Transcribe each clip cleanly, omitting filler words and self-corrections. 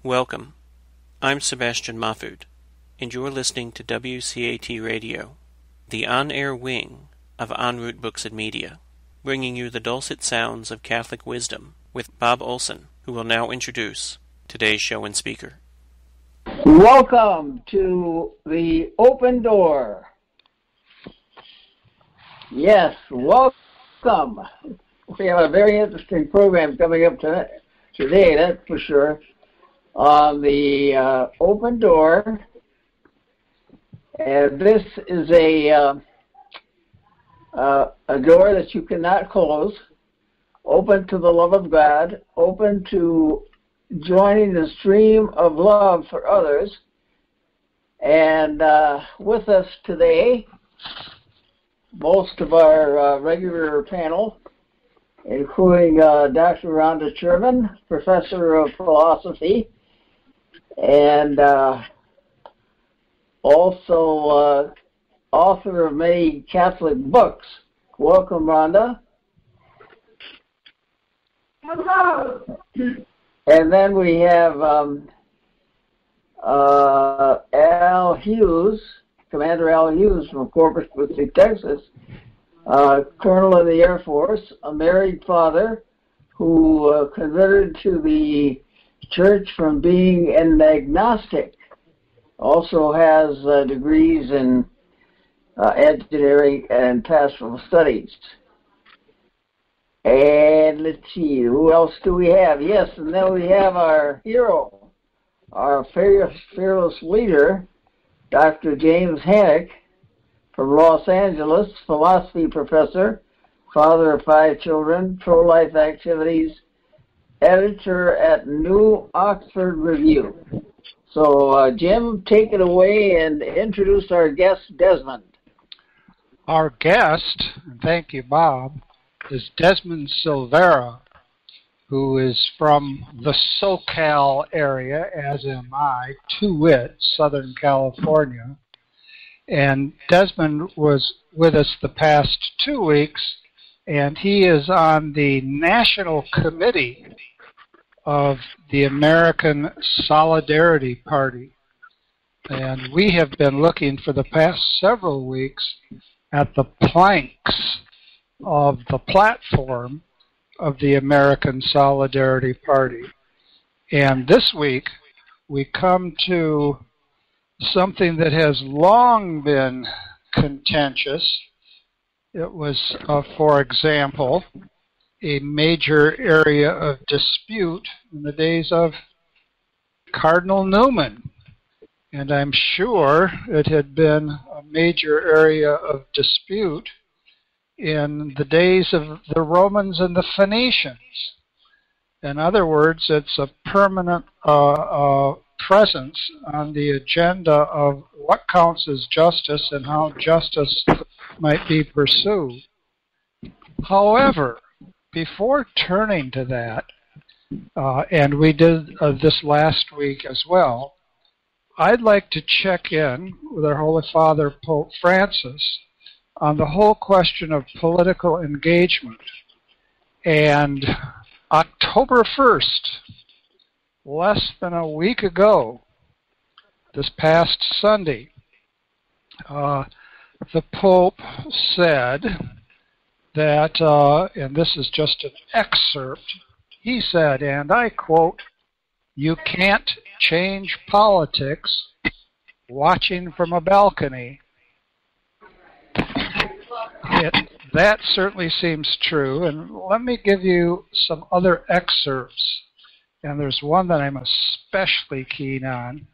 Welcome. I'm Sebastian Mahfood, and you're listening to WCAT Radio, the on-air wing of En Route Books and Media, bringing you the dulcet sounds of Catholic wisdom with Bob Olson, who will now introduce today's show and speaker. Welcome to the Open Door. Yes, welcome. We have a very interesting program coming up today, that's for sure. On the Open Door, and this is a door that you cannot close, open to the love of God, open to joining the stream of love for others. And with us today, most of our regular panel, including Dr. Rhonda Sherman, Professor of Philosophy, and also author of many Catholic books. Welcome, Rhonda. Hello. And then we have Al Hughes, Commander Al Hughes from Corpus Christi, Texas, Colonel in the Air Force, a married father who converted to the church from being an agnostic. Also has degrees in engineering and pastoral studies. And let's see, who else do we have? Yes, and then we have our hero, our fearless leader, Dr. James Hannock from Los Angeles, philosophy professor, father of 5 children, pro-life activities, editor at New Oxford Review. So, Jim, take it away and introduce our guest, Desmond. Our guest, and thank you, Bob, is Desmond Silvera, who is from the SoCal area, as am I, to wit, Southern California. And Desmond was with us the past 2 weeks, and he is on the National Committee of the American Solidarity Party. And we have been looking for the past several weeks at the planks of the platform of the American Solidarity Party. And this week, we come to something that has long been contentious. It was, for example, a major area of dispute in the days of Cardinal Newman. And I'm sure it had been a major area of dispute in the days of the Romans and the Phoenicians. In other words, it's a permanent presence on the agenda of what counts as justice and how justice might be pursued. However, before turning to that, and we did this last week as well, I'd like to check in with our Holy Father, Pope Francis, on the whole question of political engagement. And October 1st, less than a week ago, this past Sunday, the Pope said that, and this is just an excerpt, he said, and I quote, "You can't change politics watching from a balcony." That certainly seems true, and let me give you some other excerpts, and there's one that I'm especially keen on.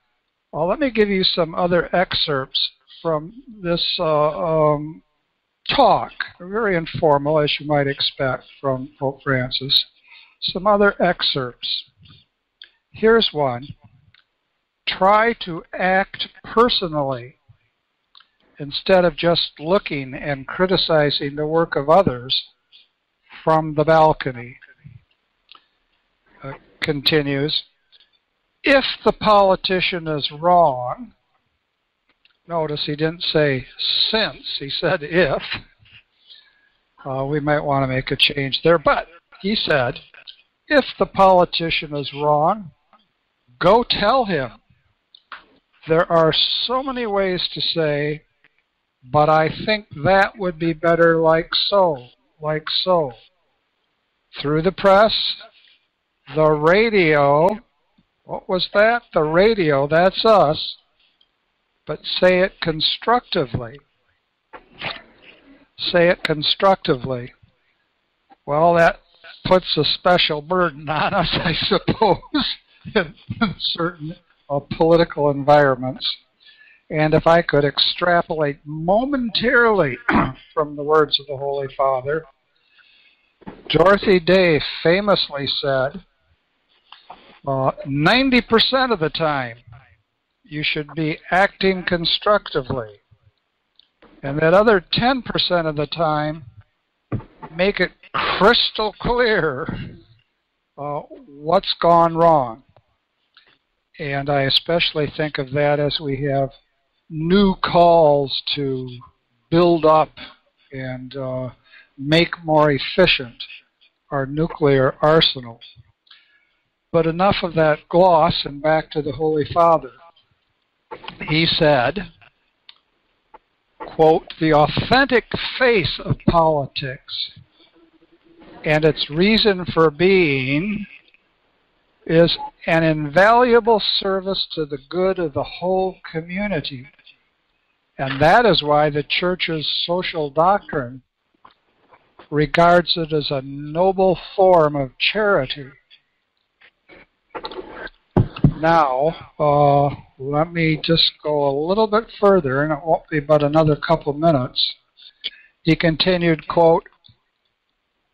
Well, let me give you some other excerpts from this talk, very informal, as you might expect from Pope Francis. Some other excerpts. Here's one. Try to act personally instead of just looking and criticizing the work of others from the balcony. Continues. If the politician is wrong, notice he didn't say since, he said if. We might want to make a change there, but he said, if the politician is wrong, Go tell him. There are so many ways to say, but I think that would be better like so, like so. Through the press, the radio. What was that? The radio, that's us. But say it constructively. Say it constructively. Well, that puts a special burden on us, I suppose, in certain political environments. And if I could extrapolate momentarily from the words of the Holy Father, Dorothy Day famously said, 90% of the time you should be acting constructively. And that other 10% of the time, make it crystal clear what's gone wrong. And I especially think of that as we have new calls to build up and make more efficient our nuclear arsenal. But enough of that gloss, and back to the Holy Father. He said, quote, "The authentic face of politics and its reason for being is an invaluable service to the good of the whole community. And that is why the Church's social doctrine regards it as a noble form of charity." Now, let me just go a little bit further, and it won't be but another couple minutes. He continued, quote,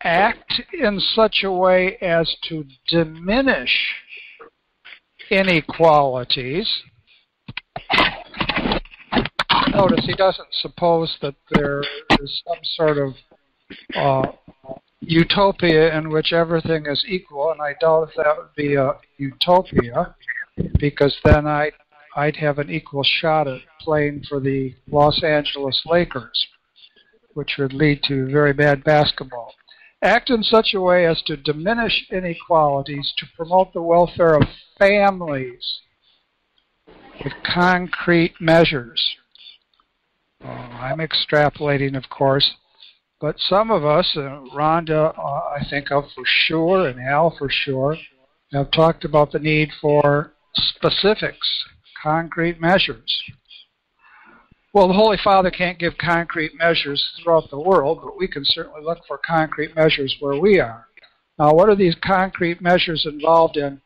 "Act in such a way as to diminish inequalities." Notice he doesn't suppose that there is some sort of utopia in which everything is equal, and I doubt if that would be a utopia, because then I'd have an equal shot at playing for the Los Angeles Lakers, which would lead to very bad basketball. Act in such a way as to diminish inequalities, to promote the welfare of families with concrete measures. I'm extrapolating, of course, but some of us, Rhonda I think of for sure, and Al for sure, have talked about the need for specifics, concrete measures. Well, the Holy Father can't give concrete measures throughout the world, but we can certainly look for concrete measures where we are. Now, what are these concrete measures involved in?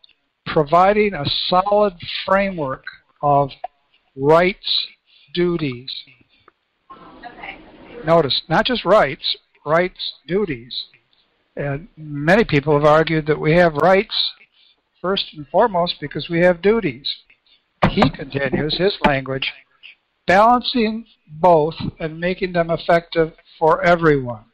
Providing a solid framework of rights, duties. Notice, not just rights, duties. And many people have argued that we have rights first and foremost because we have duties. He continues, his language, balancing both and making them effective for everyone.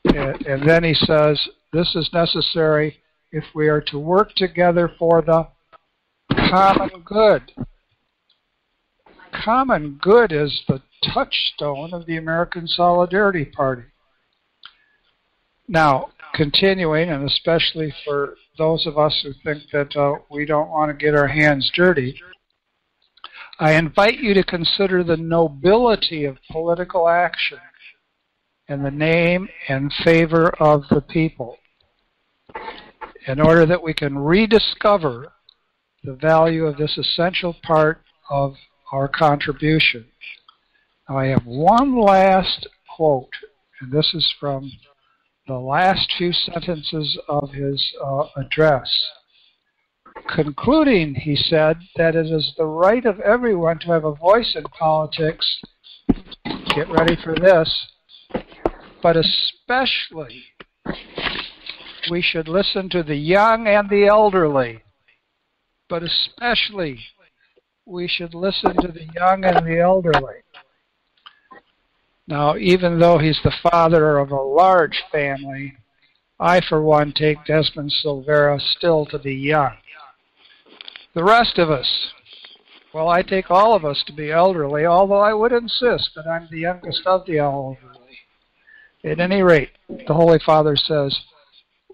And then he says, this is necessary if we are to work together for the common good. Common good is the touchstone of the American Solidarity Party. Now, continuing, and especially for those of us who think that we don't want to get our hands dirty, I invite you to consider the nobility of political action in the name and favor of the people, in order that we can rediscover the value of this essential part of our contribution. Now, I have one last quote, and this is from the last few sentences of his address. Concluding, he said, that it is the right of everyone to have a voice in politics, get ready for this, but especially we should listen to the young and the elderly. But especially we should listen to the young and the elderly. Now, even though he's the father of a large family, I, for one, take Desmond Silvera still to be young. The rest of us, well, I take all of us to be elderly, although I would insist that I'm the youngest of the elderly. At any rate, the Holy Father says,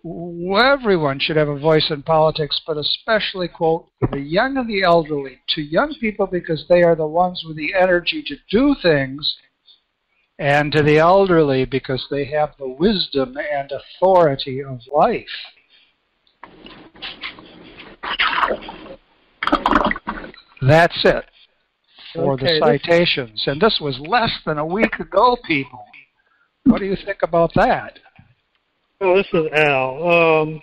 everyone should have a voice in politics, but especially, quote, the young and the elderly. To young people because they are the ones with the energy to do things, and to the elderly because they have the wisdom and authority of life. That's it for the citations. And this was less than a week ago, people. What do you think about that? Well, this is Al.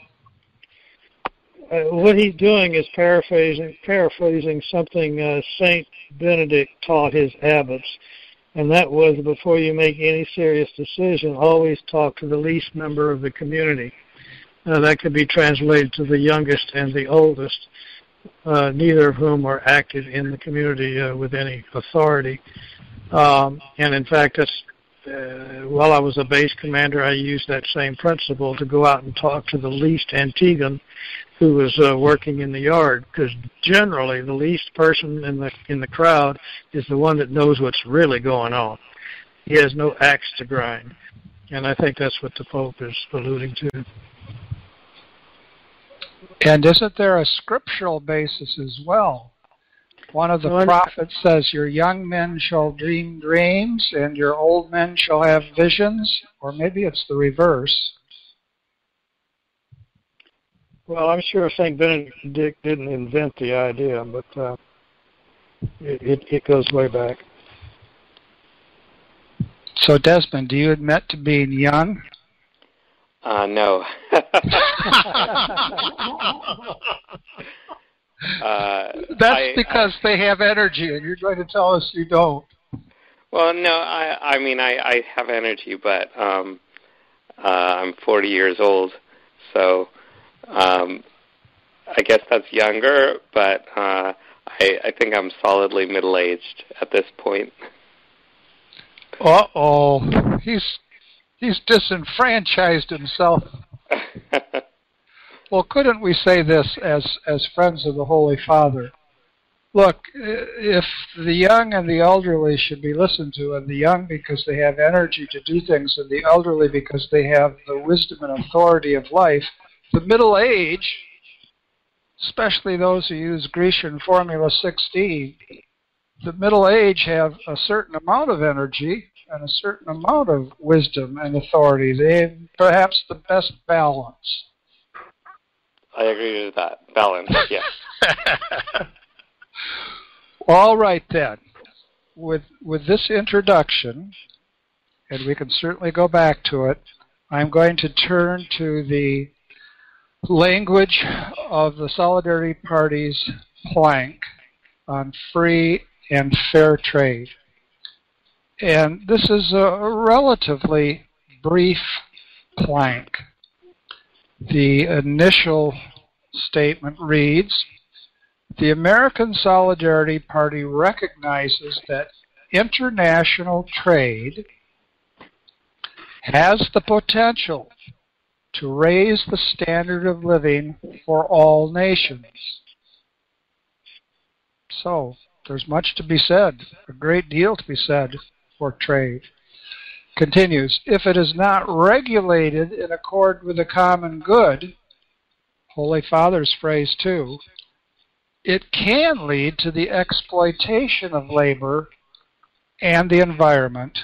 What he's doing is paraphrasing something Saint Benedict taught his abbots, and that was, before you make any serious decision, always talk to the least member of the community. That could be translated to the youngest and the oldest, neither of whom are active in the community with any authority. And in fact, while I was a base commander, I used that same principle to go out and talk to the least Antiguan who was working in the yard, because generally the least person in the crowd is the one that knows what's really going on. He has no axe to grind, and I think that's what the Pope is alluding to. And isn't there a scriptural basis as well? One of the prophets says, your young men shall dream dreams and your old men shall have visions, or maybe it's the reverse. Well, I'm sure St. Benedict didn't invent the idea, but it goes way back. So, Desmond, do you admit to being young? No. That's because they have energy, and you're going to tell us you don't. Well, no, I mean, I have energy, but I'm 40 years old, so I guess that's younger, but I think I'm solidly middle-aged at this point. Uh-oh. He's disenfranchised himself. Well, couldn't we say this as friends of the Holy Father? Look, if the young and the elderly should be listened to, and the young because they have energy to do things, and the elderly because they have the wisdom and authority of life, the middle age, especially those who use Grecian Formula 16, the middle age have a certain amount of energy and a certain amount of wisdom and authority. They have perhaps the best balance. I agree with that. Balance, yes. All right, then. With this introduction, and we can certainly go back to it, I'm going to turn to the language of the Solidarity Party's plank on free and fair trade. And this is a relatively brief plank. The initial statement reads, the American Solidarity Party recognizes that international trade has the potential to raise the standard of living for all nations. So, there's much to be said, a great deal to be said for trade. Continues, if it is not regulated in accord with the common good, Holy Father's phrase too, it can lead to the exploitation of labor and the environment,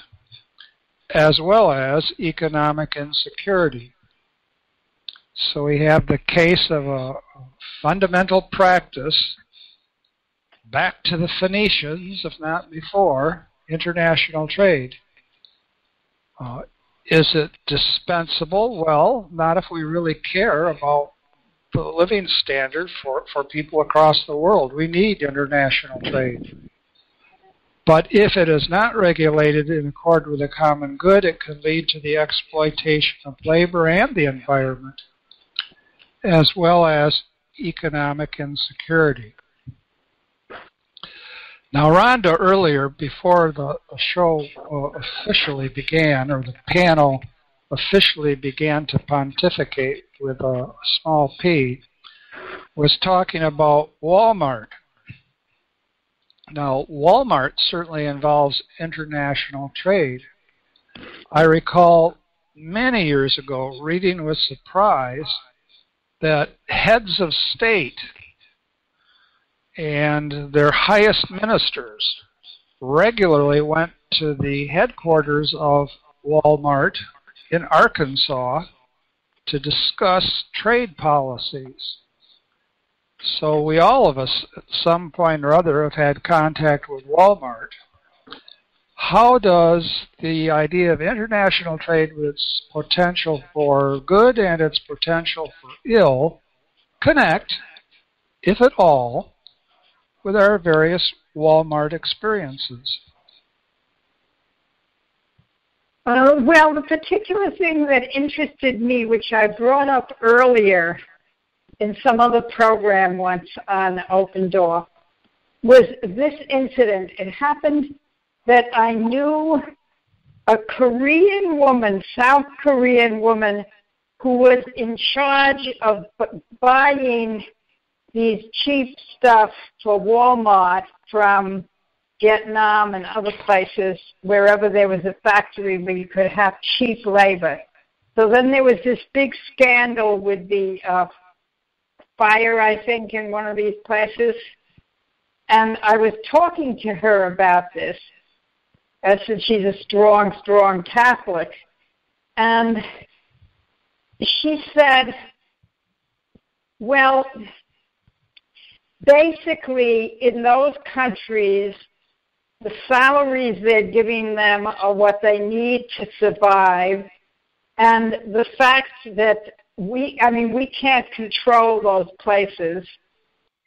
as well as economic insecurity. So we have the case of a fundamental practice back to the Phoenicians, if not before, international trade. Is it dispensable? Well, not if we really care about the living standard for people across the world. We need international trade. But if it is not regulated in accord with the common good, it can lead to the exploitation of labor and the environment, as well as economic insecurity. Now, Rhonda, earlier, before the show officially began, or the panel officially began to pontificate with a small p, was talking about Walmart. Now, Walmart certainly involves international trade. I recall many years ago reading with surprise that heads of state and their highest ministers regularly went to the headquarters of Walmart in Arkansas to discuss trade policies. So we all of us at some point or other have had contact with Walmart. How does the idea of international trade with its potential for good and its potential for ill connect, if at all, with our various Walmart experiences? Well, the particular thing that interested me, which I brought up earlier in some other program once on Open Door, was this incident. It happened that I knew a Korean woman, South Korean woman, who was in charge of buying these cheap stuff for Walmart from Vietnam and other places, wherever there was a factory where you could have cheap labor. So then there was this big scandal with the fire, I think, in one of these places. And I was talking to her about this, since she's a strong, strong Catholic. And she said, well, basically in those countries, the salaries they're giving them are what they need to survive. And the fact that we can't control those places.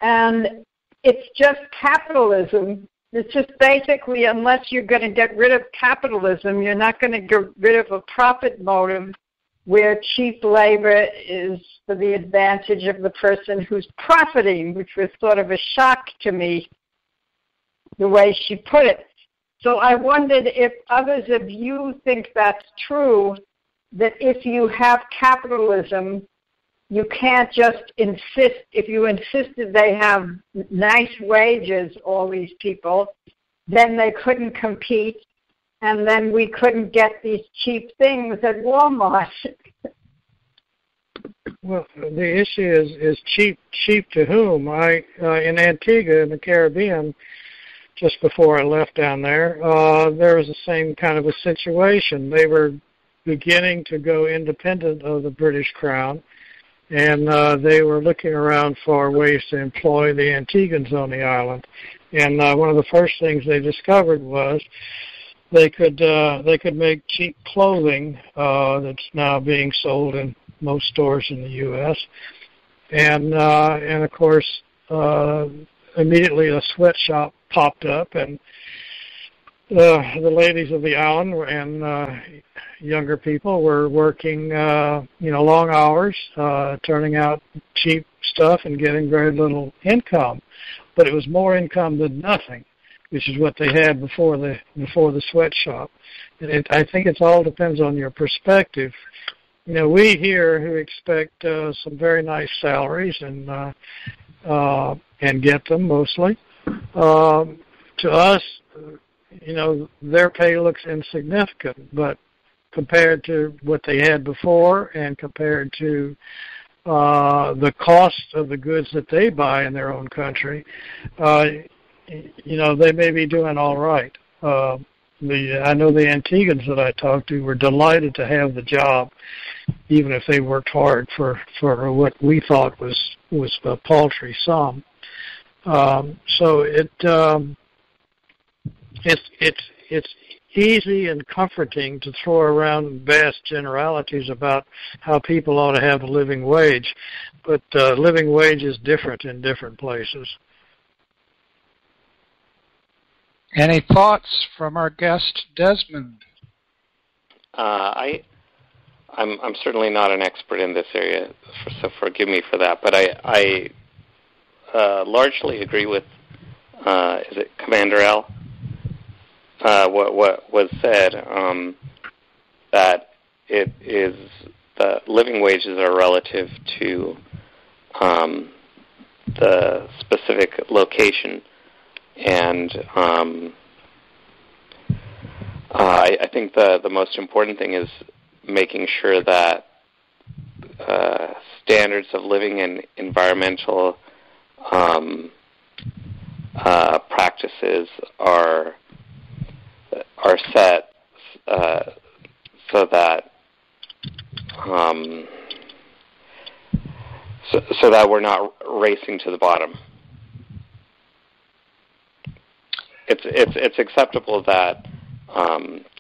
And it's just capitalism. It's just basically, unless you're going to get rid of capitalism, you're not going to get rid of a profit motive where cheap labor is for the advantage of the person who's profiting, which was sort of a shock to me, the way she put it. So I wondered if others of you think that's true, that if you have capitalism, you can't just insist, if you insisted they have nice wages, all these people, then they couldn't compete, and then we couldn't get these cheap things at Walmart. Well, the issue is cheap to whom? In Antigua in the Caribbean, just before I left down there was the same kind of a situation. They were beginning to go independent of the British Crown, and they were looking around for ways to employ the Antiguans on the island. And one of the first things they discovered was they could make cheap clothing that's now being sold in most stores in the U.S. And of course, immediately a sweatshop popped up, and the ladies of the island and younger people were working, long hours, turning out cheap stuff and getting very little income. But it was more income than nothing, which is what they had before the sweatshop. And I think it all depends on your perspective. We here who expect some very nice salaries and get them mostly. To us, their pay looks insignificant, but compared to what they had before and compared to the cost of the goods that they buy in their own country, they may be doing all right. I know the Antiguans that I talked to were delighted to have the job, even if they worked hard for what we thought was a paltry sum. So it's easy and comforting to throw around vast generalities about how people ought to have a living wage, but living wage is different in different places. Any thoughts from our guest, Desmond? I'm certainly not an expert in this area, so forgive me for that. But I largely agree with is it Commander L? What was said, that it is the living wages are relative to the specific location, and I think the most important thing is making sure that standards of living and environmental practices are set so that so that we're not racing to the bottom. It's acceptable that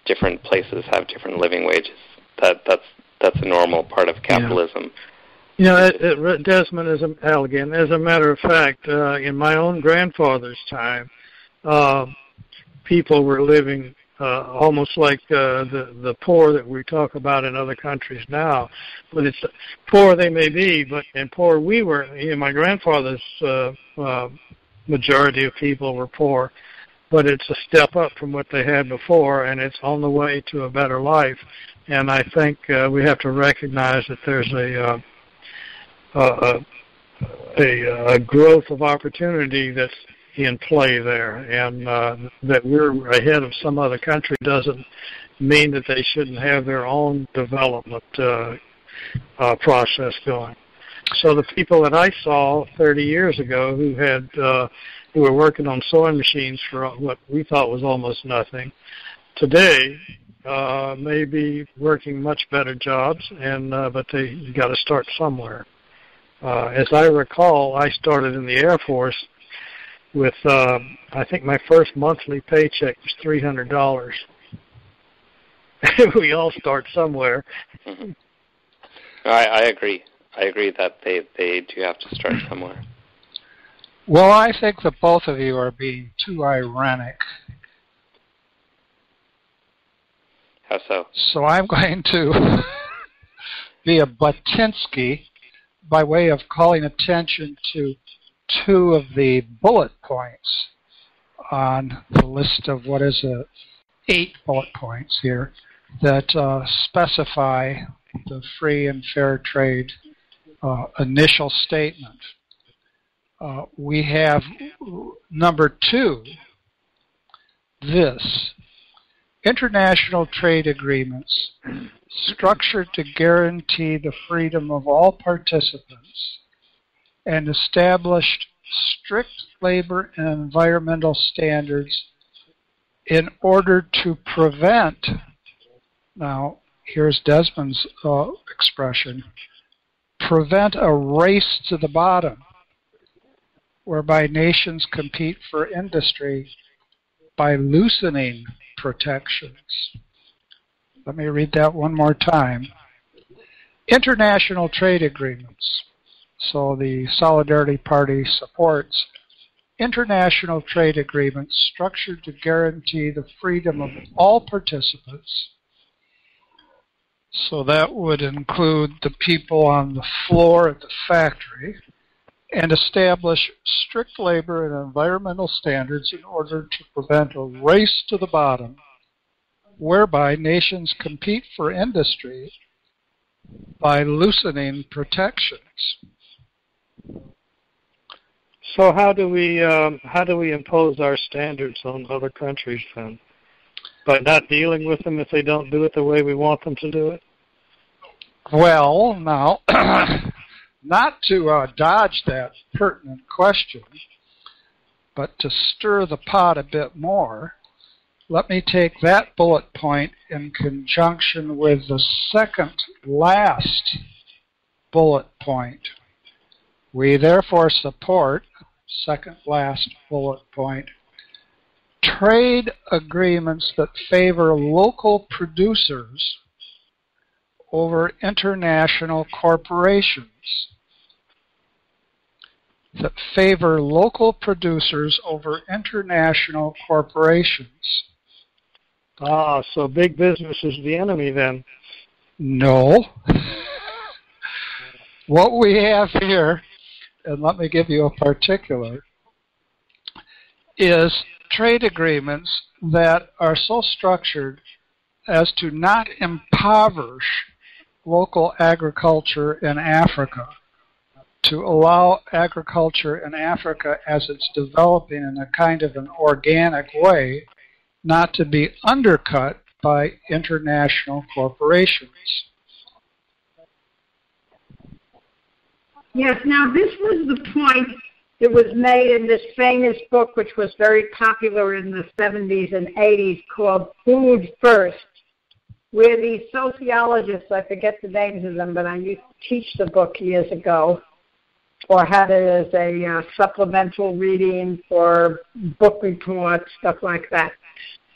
different places have different living wages. That's a normal part of capitalism. Yeah. Desmond, as a matter of fact, in my own grandfather's time, people were living almost like the poor that we talk about in other countries now. But it's poor they may be, but and poor we were. My grandfather's majority of people were poor, but it's a step up from what they had before, and it's on the way to a better life. And I think we have to recognize that there's a growth of opportunity that's in play there, and that we're ahead of some other country doesn't mean that they shouldn't have their own development process going. So the people that I saw 30 years ago who were working on sewing machines for what we thought was almost nothing, today may be working much better jobs, but they got to start somewhere. As I recall, I started in the Air Force with, I think my first monthly paycheck was $300. We all start somewhere. Mm-hmm. I agree. I agree that they do have to start somewhere. Well, I think that both of you are being too ironic. How so? So I'm going to be a Batinsky by way of calling attention to two of the bullet points on the list of 8 bullet points here that specify the free and fair trade initial statement. We have number 2, this. International trade agreements structured to guarantee the freedom of all participants and established strict labor and environmental standards in order to prevent, now here's Desmond's expression, prevent a race to the bottom, whereby nations compete for industry by loosening protections. Let me read that one more time. International trade agreements. So the Solidarity Party supports international trade agreements structured to guarantee the freedom of all participants. So that would include the people on the floor at the factory, and establish strict labor and environmental standards in order to prevent a race to the bottom, whereby nations compete for industry by loosening protections. So how do we impose our standards on other countries then? By not dealing with them if they don't do it the way we want them to do it? Well, now, not to dodge that pertinent question, but to stir the pot a bit more, let me take that bullet point in conjunction with the second last bullet point. We therefore support, second last bullet point, trade agreements that favor local producers over international corporations. That favor local producers over international corporations. Ah, so big business is the enemy then? No. What we have here, and let me give you a particular, is trade agreements that are so structured as to not impoverish local agriculture in Africa, to allow agriculture in Africa as it's developing in a kind of an organic way not to be undercut by international corporations. Yes, now this was the point that was made in this famous book, which was very popular in the 70s and 80s, called Food First, where these sociologists, I forget the names of them, but I used to teach the book years ago, or had it as a supplemental reading for book reports, stuff like that.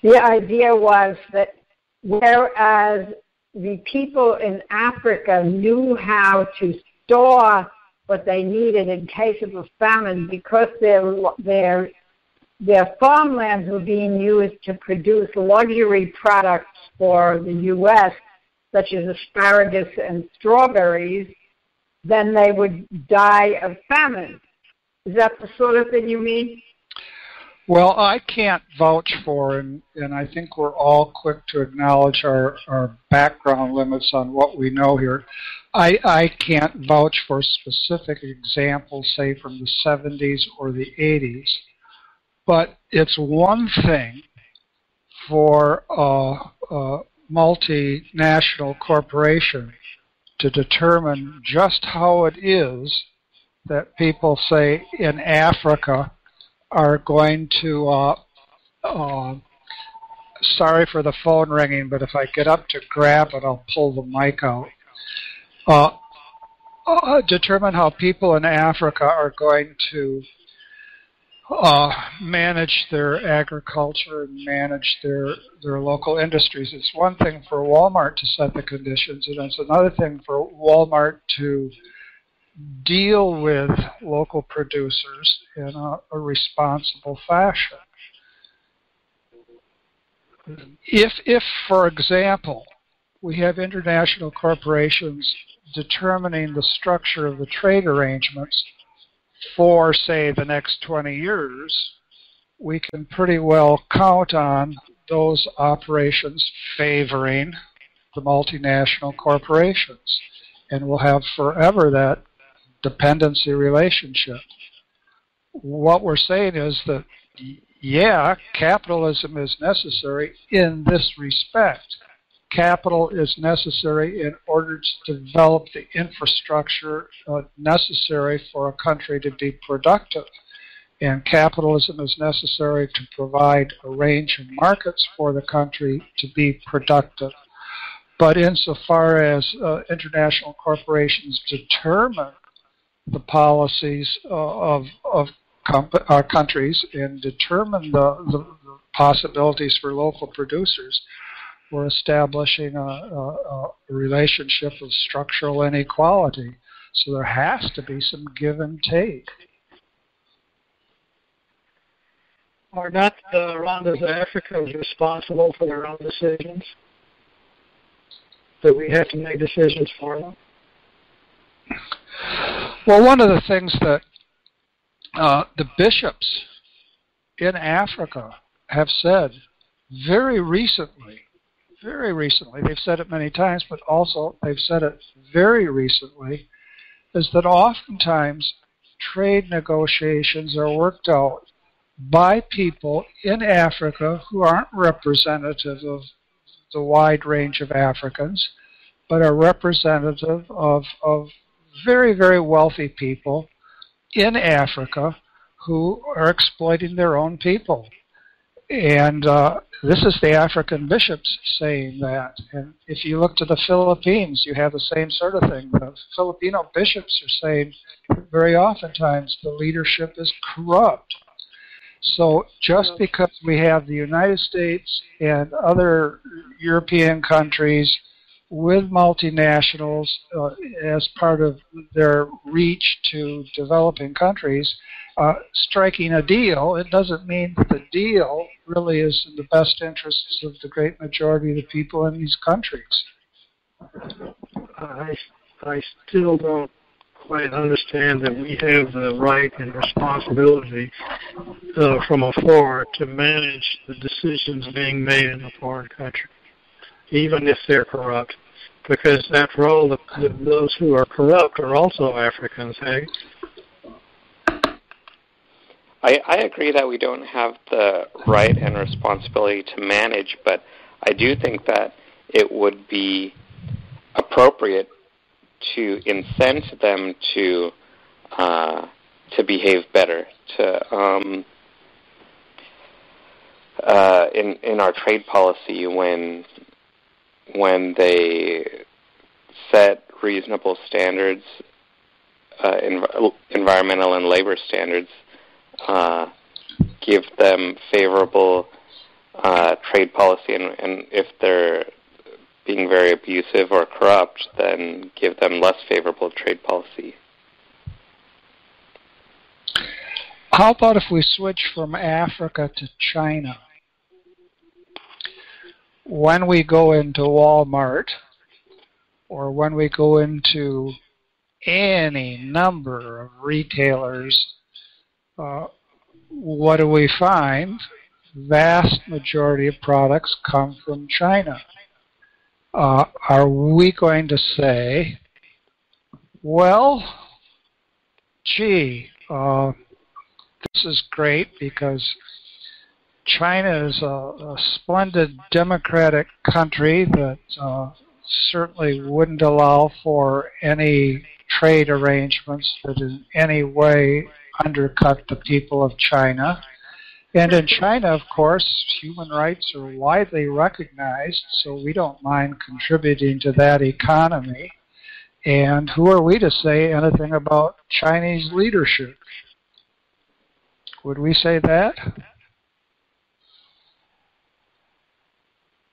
The idea was that whereas the people in Africa knew how to store what they needed in case of a famine, because their farmlands were being used to produce luxury products for the U.S., such as asparagus and strawberries, then they would die of famine. Is that the sort of thing you mean? Well, I can't vouch for, and I think we're all quick to acknowledge our background limits on what we know here. I can't vouch for specific examples, say, from the 70s or the 80s, but it's one thing for a multinational corporation to determine just how it is that people, say, in Africa are going to, sorry for the phone ringing, but if I get up to grab it, I'll pull the mic out. Determine how people in Africa are going to manage their agriculture and manage their local industries. It's one thing for Walmart to set the conditions, and it's another thing for Walmart to deal with local producers in a responsible fashion. If, for example, we have international corporations determining the structure of the trade arrangements for, say, the next 20 years, we can pretty well count on those operations favoring the multinational corporations. And we'll have forever that dependency relationship. What we're saying is that, yeah, capitalism is necessary in this respect. Capital is necessary in order to develop the infrastructure necessary for a country to be productive. And capitalism is necessary to provide a range of markets for the country to be productive. But insofar as international corporations determine the policies of our countries and determine the possibilities for local producers, we're establishing a relationship of structural inequality. So there has to be some give and take. Are not Rwanda's Africans responsible for their own decisions? Do we have to make decisions for them? Well, one of the things that the bishops in Africa have said very recently, they've said it many times, but also they've said it very recently, is that oftentimes trade negotiations are worked out by people in Africa who aren't representative of the wide range of Africans, but are representative of very, very wealthy people in Africa who are exploiting their own people. And this is the African bishops saying that. And if you look to the Philippines, you have the same sort of thing. The Filipino bishops are saying very oftentimes the leadership is corrupt. So just because we have the United States and other European countries with multinationals as part of their reach to developing countries, striking a deal, it doesn't mean that the deal really is in the best interests of the great majority of the people in these countries. I still don't quite understand that we have the right and responsibility from afar to manage the decisions being made in a foreign country, even if they're corrupt. Because after all, those who are corrupt are also Africans, hey? I agree that we don't have the right and responsibility to manage, but I do think that it would be appropriate to incent them to behave better, in our trade policy when they set reasonable standards, environmental and labor standards, give them favorable trade policy, and if they're being very abusive or corrupt, then give them less favorable trade policy. How about if we switch from Africa to China? When we go into Walmart, or when we go into any number of retailers, what do we find? Vast majority of products come from China. Are we going to say, well, gee, this is great because China is a splendid democratic country that certainly wouldn't allow for any trade arrangements that in any way undercut the people of China. And in China, of course, human rights are widely recognized, so we don't mind contributing to that economy. And who are we to say anything about Chinese leadership? Would we say that?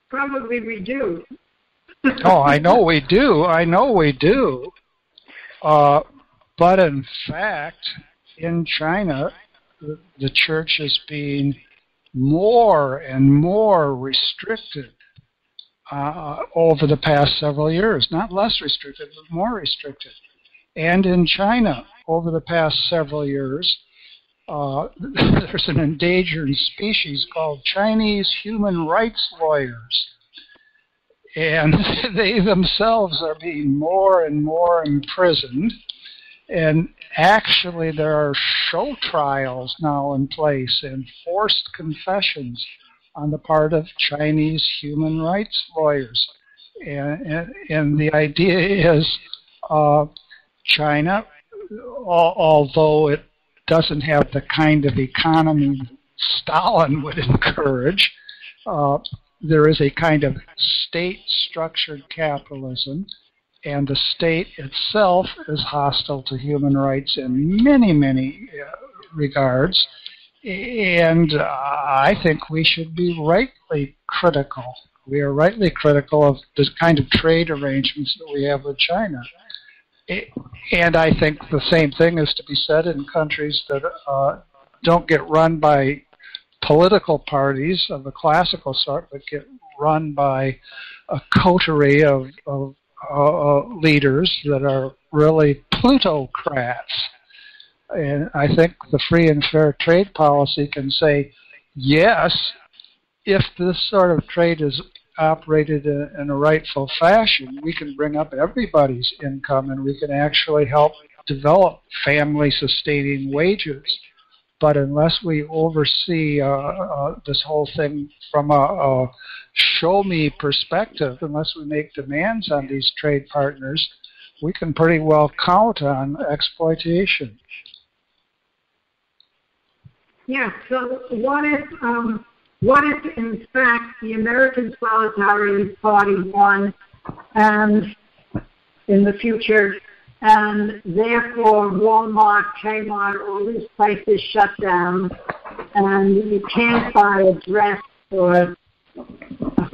Probably we do. Oh, I know we do. I know we do. But in fact, in China, the church is being more and more restricted over the past several years. Not less restricted, but more restricted. And in China, over the past several years, there's an endangered species called Chinese human rights lawyers. And they themselves are being more and more imprisoned. And actually, there are show trials now in place and forced confessions on the part of Chinese human rights lawyers. And the idea is China, although it doesn't have the kind of economy Stalin would encourage, there is a kind of state-structured capitalism, and the state itself is hostile to human rights in many, many regards. And I think we should be rightly critical. We are rightly critical of the kind of trade arrangements that we have with China. And I think the same thing is to be said in countries that don't get run by political parties of the classical sort, but get run by a coterie of leaders that are really plutocrats. And I think the free and fair trade policy can say, yes, if this sort of trade is operated in a rightful fashion, we can bring up everybody's income and we can actually help develop family-sustaining wages. But unless we oversee this whole thing from a show-me perspective, unless we make demands on these trade partners, we can pretty well count on exploitation. Yeah, so what if in fact the American Solidarity Party won and in the future, and therefore Walmart, Kmart, all these places shut down, and you can't buy a dress or a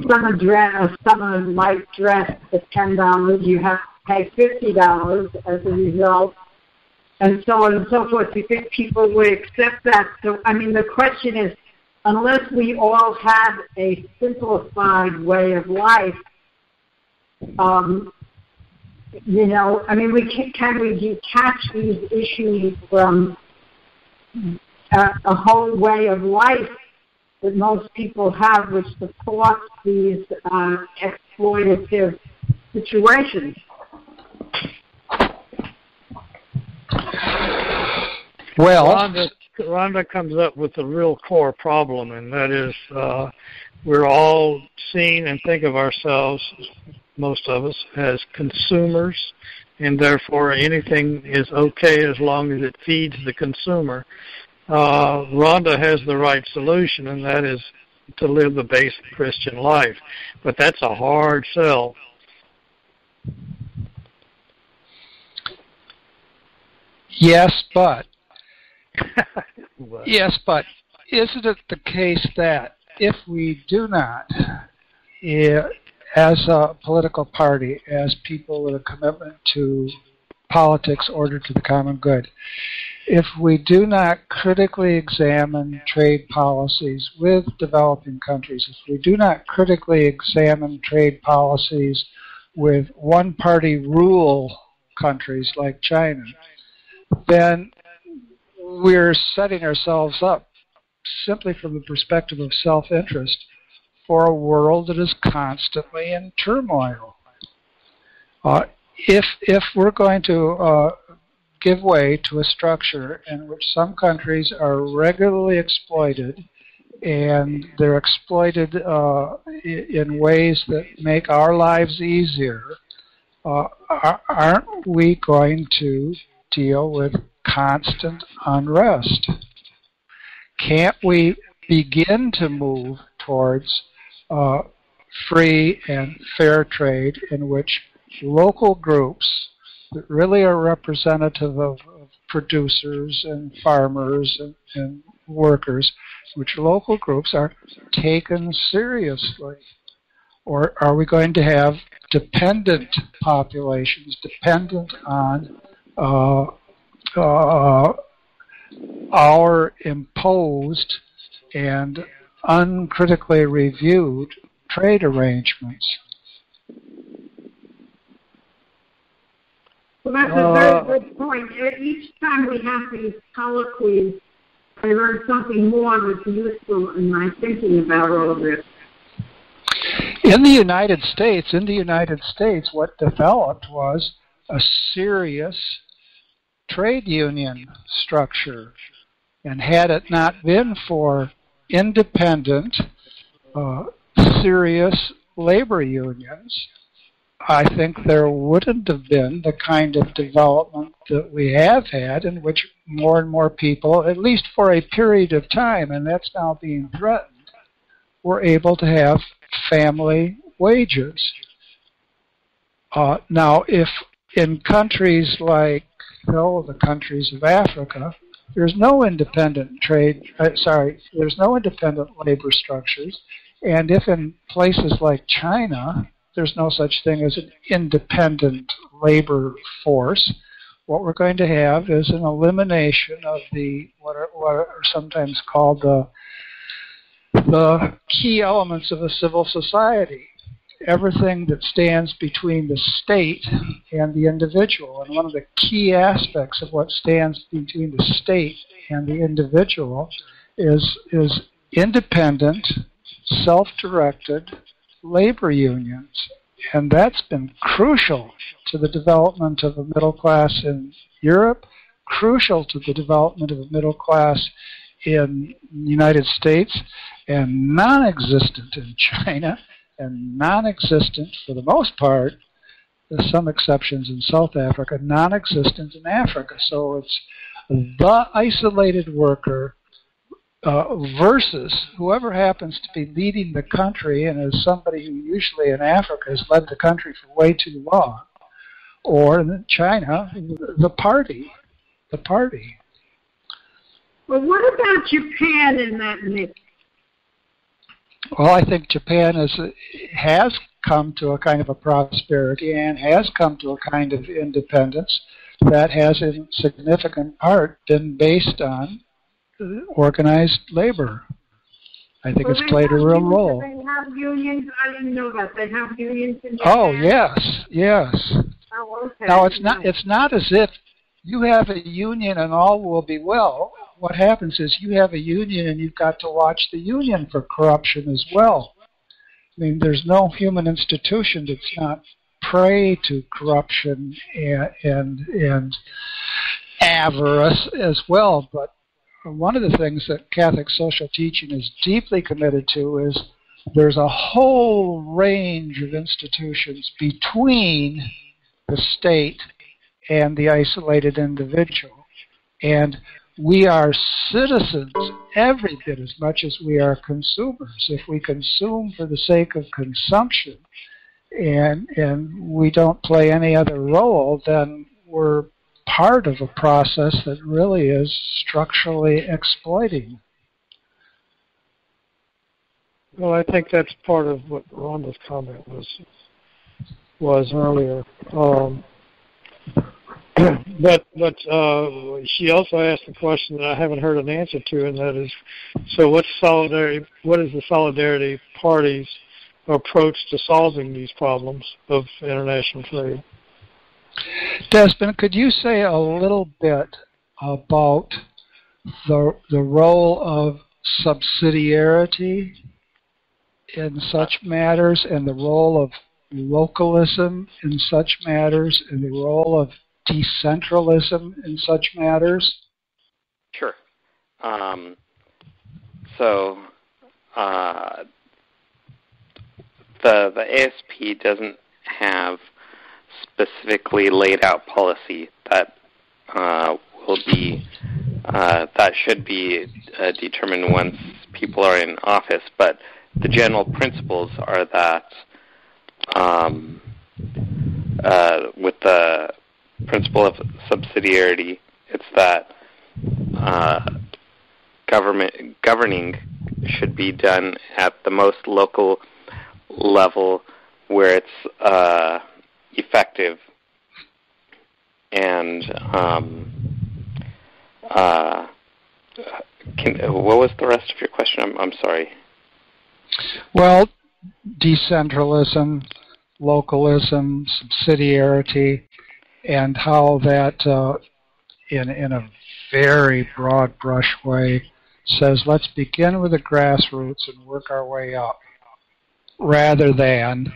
summer light dress for $10, you have to pay $50 as a result, and so on and so forth. Do you think people would accept that? So, I mean, the question is, unless we all have a simplified way of life, you know, I mean, can we detach these issues from a whole way of life that most people have, which supports these exploitative situations? Well, Rhonda comes up with a real core problem, and that is we're all seen and think of ourselves, most of us, as consumers, and therefore anything is okay as long as it feeds the consumer. Rhonda has the right solution, and that is to live the basic Christian life. But that's a hard sell. Yes, but isn't it the case that if we do not, as a political party, as people with a commitment to politics ordered to the common good, if we do not critically examine trade policies with developing countries, if we do not critically examine trade policies with one-party rule countries like China, then we're setting ourselves up simply from the perspective of self-interest for a world that is constantly in turmoil. If we're going to give way to a structure in which some countries are regularly exploited, and they're exploited in ways that make our lives easier, aren't we going to deal with constant unrest? Can't we begin to move towards free and fair trade in which local groups that really are representative of producers and farmers and workers, which local groups are taken seriously? Or are we going to have dependent populations, dependent on our imposed and uncritically reviewed trade arrangements? Well, that's a very good point. Each time we have these colloquies, I learn something more that's useful in my thinking about all of this. In the United States, what developed was a serious trade union structure. And had it not been for independent, serious labor unions, I think there wouldn't have been the kind of development that we have had, in which more and more people, at least for a period of time, and that's now being threatened, were able to have family wages. Now, if in countries like the countries of Africa, there's no independent there's no independent labor structures, and if in places like China, there's no such thing as an independent labor force, what we're going to have is an elimination of what are sometimes called the key elements of a civil society. Everything that stands between the state and the individual. And one of the key aspects of what stands between the state and the individual is independent, self-directed labor unions. And that's been crucial to the development of a middle class in Europe, crucial to the development of a middle class in the United States, and non-existent in China, and non-existent, for the most part, there's some exceptions in South Africa, non-existent in Africa. So it's the isolated worker versus whoever happens to be leading the country, and is somebody who usually in Africa has led the country for way too long, or in China, the party. Well, what about Japan in that mix? Well, I think Japan has come to a kind of a prosperity and has come to a kind of independence that has in significant part been based on organized labor. I think it's played a real role. They have unions? I didn't know that. They have unions in Japan? Oh, yes. Oh, okay. Now, it's not as if you have a union and all will be well. What happens is you have a union and you've got to watch the union for corruption as well. I mean, there's no human institution that's not prey to corruption and avarice as well. But one of the things that Catholic social teaching is deeply committed to is there's a whole range of institutions between the state and the isolated individual. And we are citizens every bit as much as we are consumers. If we consume for the sake of consumption and we don't play any other role, then we're part of a process that really is structurally exploiting. Well, I think that's part of what Rhonda's comment was earlier. But she also asked a question that I haven't heard an answer to, and that is, so what is the Solidarity Party's approach to solving these problems of international trade? Desmond, could you say a little bit about the role of subsidiarity in such matters, and the role of localism in such matters, and the role of decentralism in such matters? Sure. The ASP doesn't have specifically laid out policy that that should be determined once people are in office, but the general principles are that with the principle of subsidiarity, it's that governing should be done at the most local level where it's effective. And what was the rest of your question? I'm sorry. Well, decentralism, localism, subsidiarity, and how that, in a very broad brush way, says let's begin with the grassroots and work our way up, rather than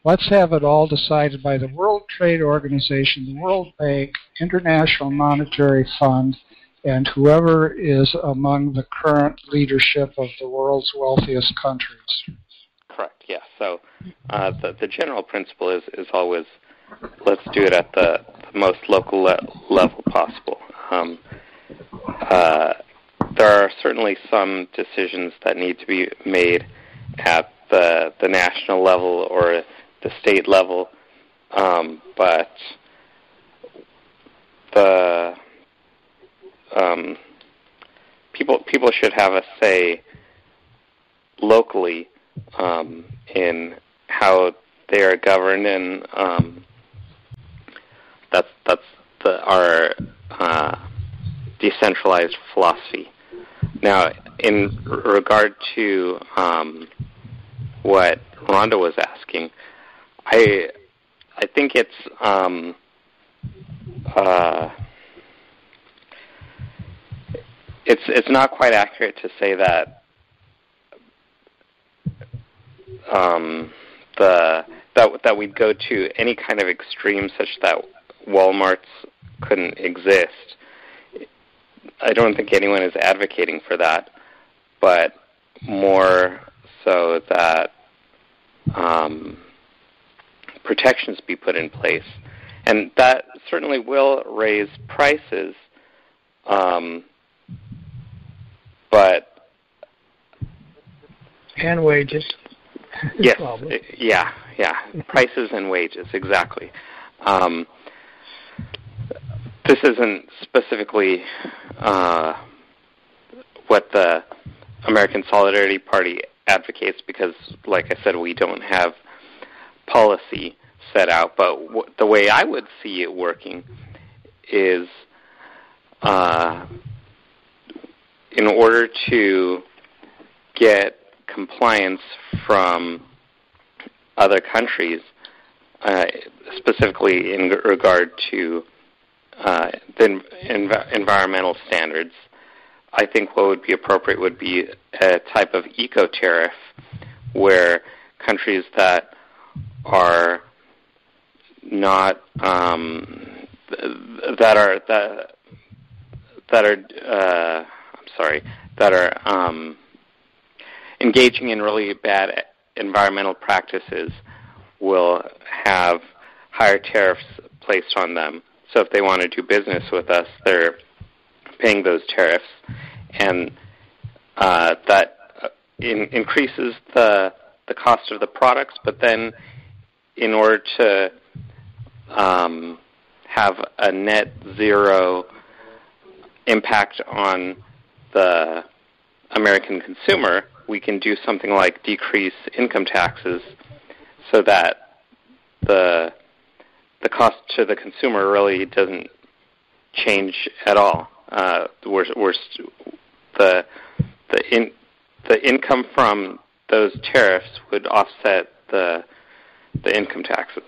let's have it all decided by the World Trade Organization, the World Bank, International Monetary Fund, and whoever is among the current leadership of the world's wealthiest countries. Correct, yes. So the general principle is always let's do it at the most local level possible. There are certainly some decisions that need to be made at the national level or the state level, but the people should have a say locally in how they are governed, and that's our decentralized philosophy. Now, in regard to what Rhonda was asking, I think it's not quite accurate to say that that we'd go to any kind of extreme such that Walmarts couldn't exist. I don't think anyone is advocating for that, but more so that protections be put in place. And that certainly will raise prices, but... And wages. Yes, yeah, prices and wages, exactly. This isn't specifically what the American Solidarity Party advocates because, like I said, we don't have policy set out. But the way I would see it working is in order to get compliance from other countries, specifically in regard to the environmental standards, I think what would be appropriate would be a type of eco-tariff where countries that are not that are engaging in really bad environmental practices will have higher tariffs placed on them. So if they want to do business with us, they're paying those tariffs, and that increases the cost of the products. But then, in order to have a net zero impact on the American consumer, we can do something like decrease income taxes so that the cost to the consumer really doesn't change at all. The income from those tariffs would offset the income taxes.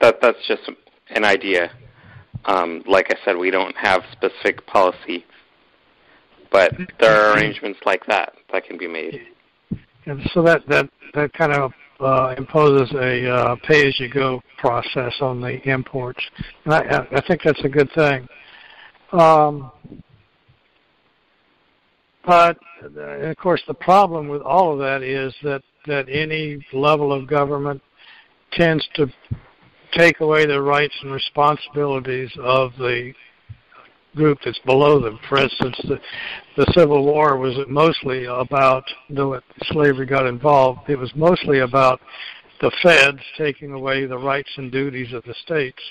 That's just an idea. Like I said, we don't have specific policy, but there are arrangements like that can be made. And so that kind of imposes a pay-as-you-go process on the imports. And I think that's a good thing. But, of course, the problem with all of that is that any level of government tends to take away the rights and responsibilities of the group that's below them. For instance, the Civil War was mostly about, though slavery got involved, it was mostly about the feds taking away the rights and duties of the states.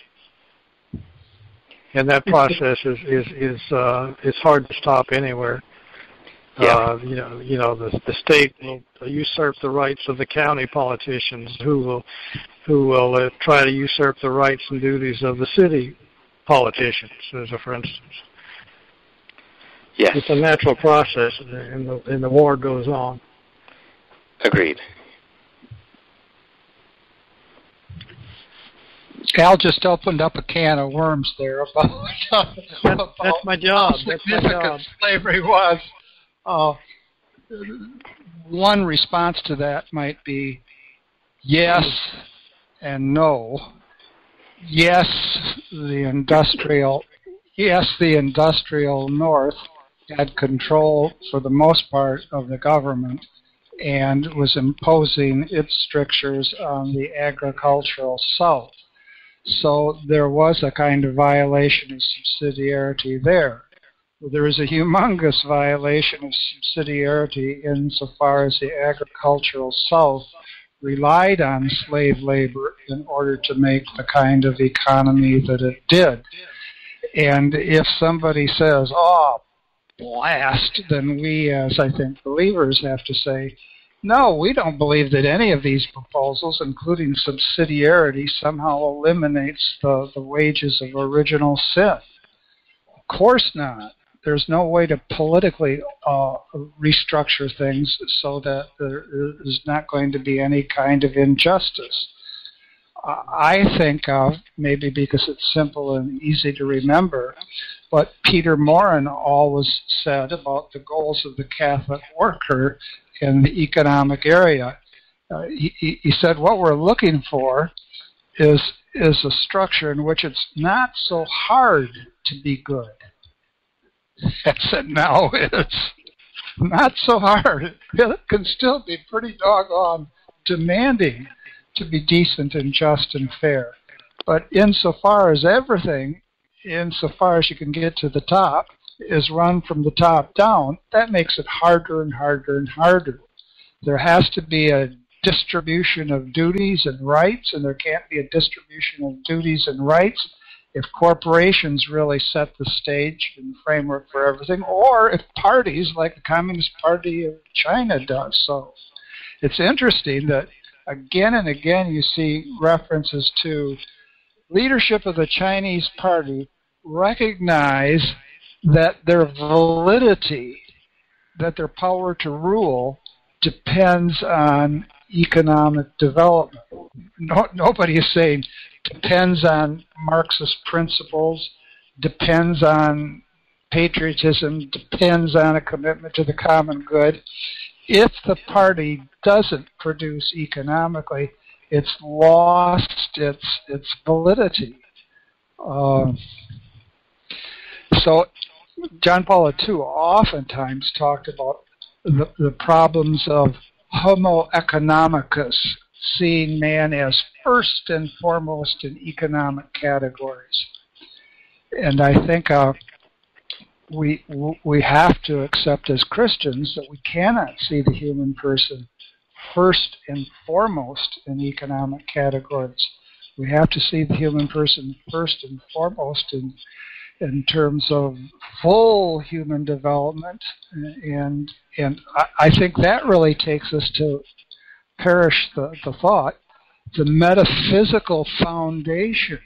And that process is hard to stop anywhere. Yeah. The state will usurp the rights of the county politicians, who will try to usurp the rights and duties of the city politicians, for instance. Yes. It's a natural process, and the war goes on. Agreed. Al just opened up a can of worms there about that's my job. How significant slavery was. One response to that might be yes and no. Yes, the industrial North had control for the most part of the government and was imposing its strictures on the agricultural South. So there was a kind of violation of subsidiarity there. There is a humongous violation of subsidiarity insofar as the agricultural South relied on slave labor in order to make the kind of economy that it did. And if somebody says, oh, blast, then we, as I think believers, have to say, no, we don't believe that any of these proposals, including subsidiarity, somehow eliminates the wages of original sin. Of course not. There's no way to politically restructure things so that there is not going to be any kind of injustice. I think of, maybe because it's simple and easy to remember, what Peter Morin always said about the goals of the Catholic worker in the economic area. He said what we're looking for is a structure in which it's not so hard to be good. I said, no, it's not so hard. It can still be pretty doggone demanding to be decent and just and fair. But insofar as everything, insofar as you can get to the top, is run from the top down, that makes it harder and harder and harder. There has to be a distribution of duties and rights, and there can't be a distribution of duties and rights if corporations really set the stage and framework for everything, or if parties like the Communist Party of China does so. It's interesting that again and again you see references to leadership of the Chinese Party recognize that their validity, that their power to rule, depends on economic development. Nobody is saying depends on Marxist principles, depends on patriotism, depends on a commitment to the common good. If the party doesn't produce economically, it's lost its validity. So John Paul II oftentimes talked about the problems of Homo economicus, seeing man as first and foremost in economic categories. And I think we have to accept as Christians that we cannot see the human person first and foremost in economic categories. We have to see the human person first and foremost in terms of full human development, and I think that really takes us to perish the thought, the metaphysical foundation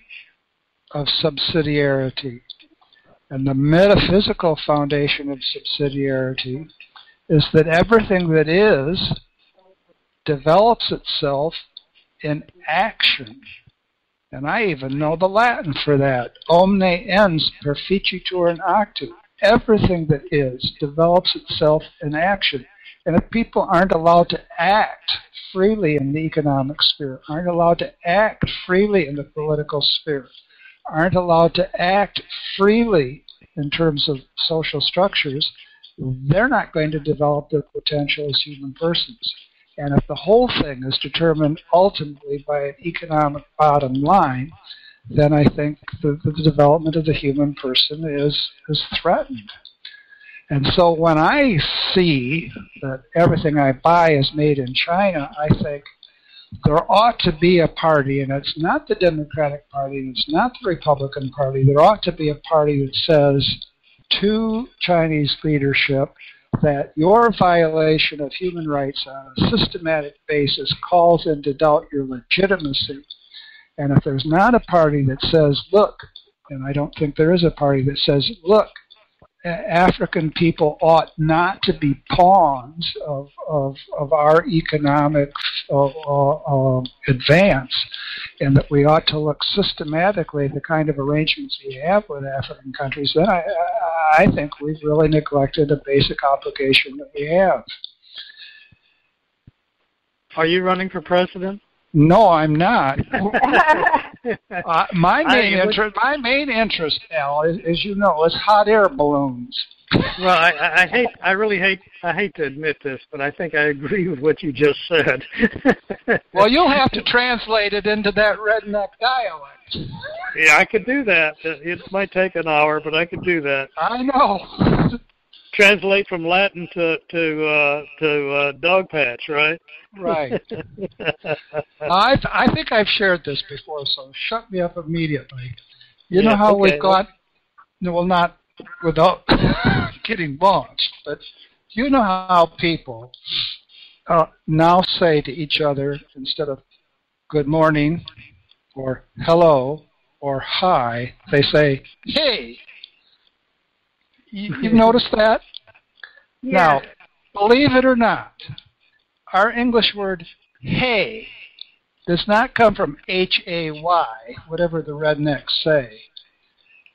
of subsidiarity. And the metaphysical foundation of subsidiarity is that everything that is develops itself in action. And I even know the Latin for that. Omne ens perficitur in actu. Everything that is develops itself in action. And if people aren't allowed to act freely in the economic sphere, aren't allowed to act freely in the political sphere, aren't allowed to act freely in terms of social structures, they're not going to develop their potential as human persons. And if the whole thing is determined ultimately by an economic bottom line, then I think the development of the human person is threatened. And so when I see that everything I buy is made in China, I think there ought to be a party, and it's not the Democratic Party, and it's not the Republican Party. There ought to be a party that says to Chinese leadership that your violation of human rights on a systematic basis calls into doubt your legitimacy. And if there's not a party that says, look, and I don't think there is a party that says, look, African people ought not to be pawns of our economic advance, and that we ought to look systematically at the kind of arrangements we have with African countries, then I think we've really neglected a basic obligation that we have. Are you running for president? No, I'm not. My main interest, Al, as you know, is hot air balloons. Well, I really hate to admit this, but I think I agree with what you just said. Well, you'll have to translate it into that redneck dialect. Yeah, I could do that. It might take an hour, but I could do that. I know. Translate from Latin to dog patch, right? Right. I think I've shared this before, so shut me up immediately. You know how we've got, well, not without getting launched, but you know how people now say to each other, instead of good morning or hello or hi, they say, hey. You've noticed that? Yeah. Now, believe it or not, our English word hey does not come from H-A-Y, whatever the rednecks say.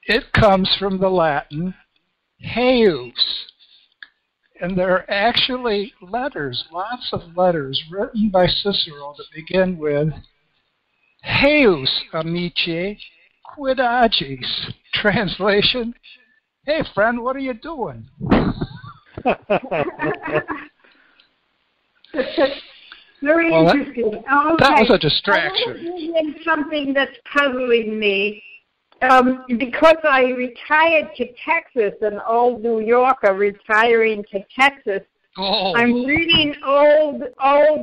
It comes from the Latin heus. And there are actually letters, lots of letters, written by Cicero that begin with heus, amici, quid agis. Translation, hey, friend, what are you doing? Very interesting. That was a distraction. I something that's puzzling me. Because I retired to Texas, an old New Yorker retiring to Texas, I'm reading old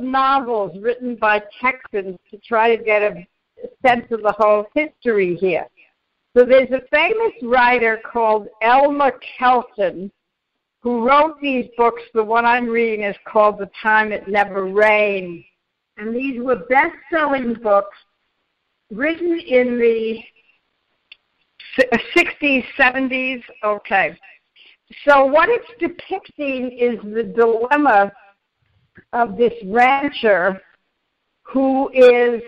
novels written by Texans to try to get a sense of the whole history here. So there's a famous writer called Elmer Kelton who wrote these books. The one I'm reading is called The Time It Never Rained. And these were best-selling books written in the 60s, 70s. Okay. So what it's depicting is the dilemma of this rancher who is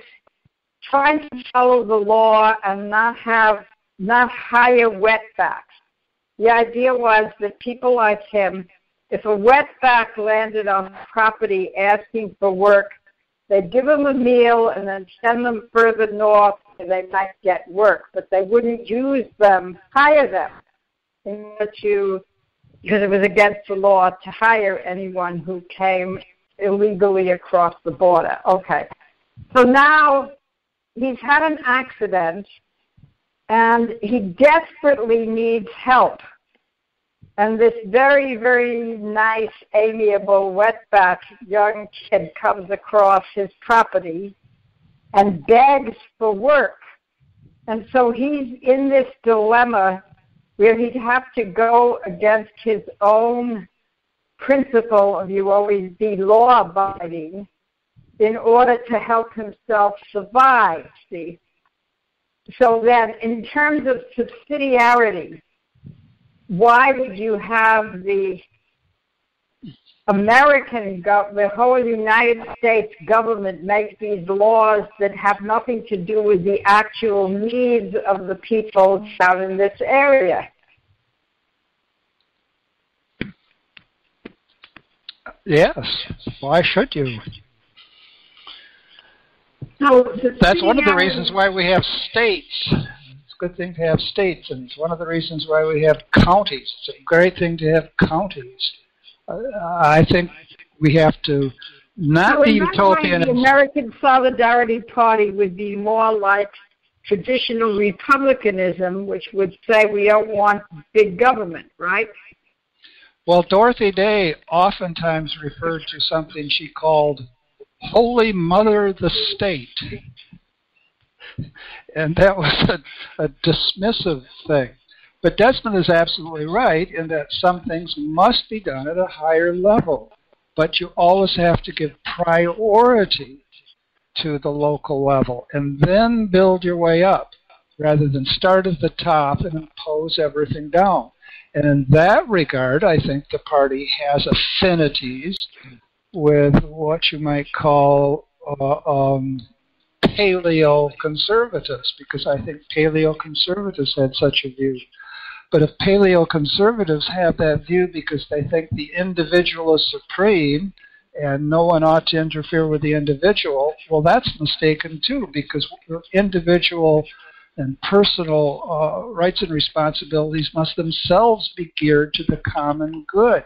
trying to follow the law and not hire wetbacks. The idea was that people like him, if a wetback landed on property asking for work, they'd give them a meal and then send them further north and they might get work, but they wouldn't use them, hire them. in order to, because it was against the law to hire anyone who came illegally across the border. Okay. So now he's had an accident and he desperately needs help. And this very, very nice, amiable, wetback young kid comes across his property and begs for work. And so he's in this dilemma where he'd have to go against his own principle of you always be law-abiding in order to help himself survive, see? So then, in terms of subsidiarity, why would you have the the whole United States government make these laws that have nothing to do with the actual needs of the people down in this area? Yes. Why should you? So that's one of the reasons why we have states. It's a good thing to have states, and it's one of the reasons why we have counties. It's a great thing to have counties. I think we have to not be utopian. The American Solidarity Party would be more like traditional republicanism, which would say we don't want big government, right? Well, Dorothy Day oftentimes referred to something she called Holy Mother the State. And that was a dismissive thing. But Desmond is absolutely right in that some things must be done at a higher level. But you always have to give priority to the local level and then build your way up rather than start at the top and impose everything down. And in that regard, I think the party has affinities with what you might call paleo-conservatives, because I think paleo-conservatives had such a view. But if paleo-conservatives have that view because they think the individual is supreme and no one ought to interfere with the individual, well, that's mistaken too, because individual and personal rights and responsibilities must themselves be geared to the common good.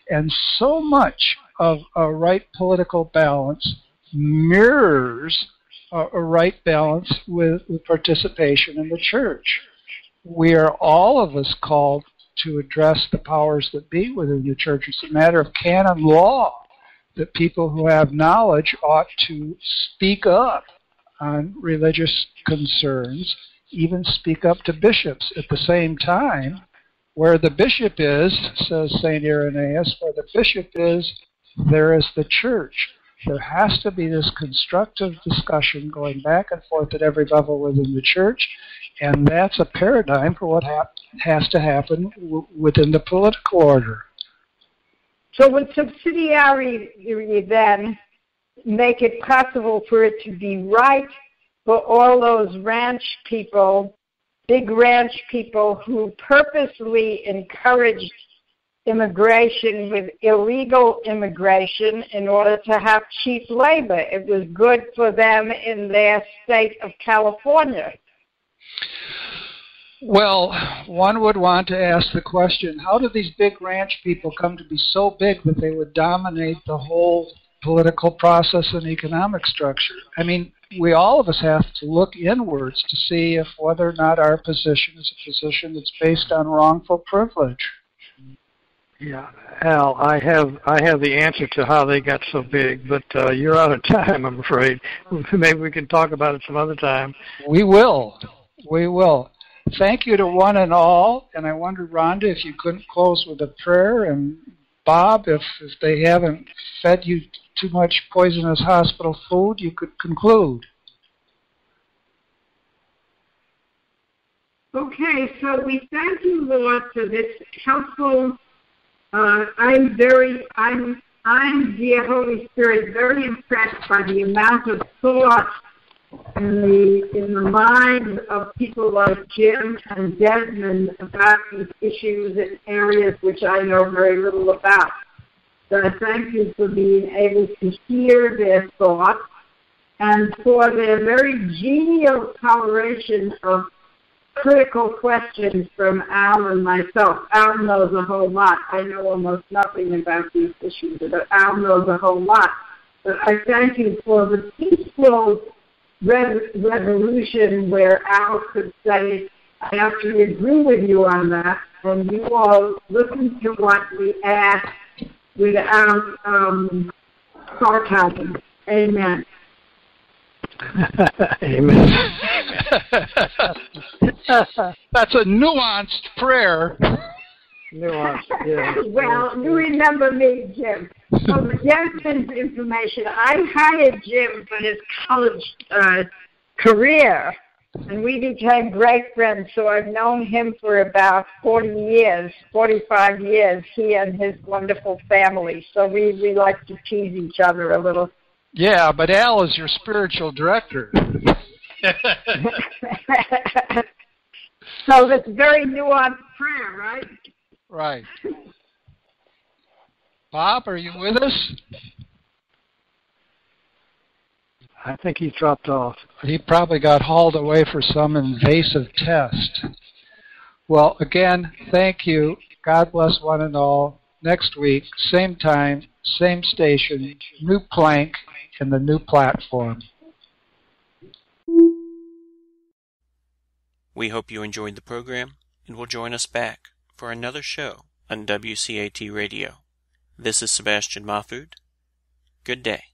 And so much of a right political balance mirrors a right balance with participation in the church. We are all of us called to address the powers that be within the church. It's a matter of canon law that people who have knowledge ought to speak up on religious concerns, even speak up to bishops. At the same time, where the bishop is, says St. Irenaeus, where the bishop is, there is the church. There has to be this constructive discussion going back and forth at every level within the church, and that's a paradigm for what has to happen within the political order. So would subsidiarity then make it possible for it to be right for all those ranch people, big ranch people who purposely encouraged immigration with illegal immigration in order to have cheap labor? It was good for them in their state of California. Well, one would want to ask the question, how did these big ranch people come to be so big that they would dominate the whole political process and economic structure? I mean, all of us have to look inwards to see if whether or not our position is a position that's based on wrongful privilege. Yeah, Al, I have the answer to how they got so big, but you're out of time, I'm afraid. Maybe we can talk about it some other time. We will. We will. Thank you to one and all, and I wondered, Rhonda, if you couldn't close with a prayer, and Bob, if they haven't fed you too much poisonous hospital food, you could conclude. Okay, so we thank you, Lord, for this helpful. I'm, dear Holy Spirit, very impressed by the amount of thought in the minds of people like Jim and Desmond about these issues and areas which I know very little about. So I thank you for being able to hear their thoughts and for their very genial toleration of critical questions from Al and myself. Al knows a whole lot. I know almost nothing about these issues, but Al knows a whole lot. But I thank you for the peaceful resolution where Al could say, I actually agree with you on that, and you all listen to what we ask without sarcasm. Amen. Amen. That's a nuanced prayer. Nuance, yeah. Well, you remember me, Jim. So the gentleman's information, I hired Jim for his college career, and we became great friends, so I've known him for about 40 years, 45 years, he and his wonderful family. So we like to tease each other a little. Yeah, but Al is your spiritual director. So that's very nuanced prayer, right? Right. Bob, are you with us? I think he dropped off. He probably got hauled away for some invasive test. Well, again, thank you. God bless one and all. Next week, same time, same station, new plank, and the new platform. We hope you enjoyed the program and will join us back for another show on WCAT Radio. This is Sebastian Mahfood. Good day.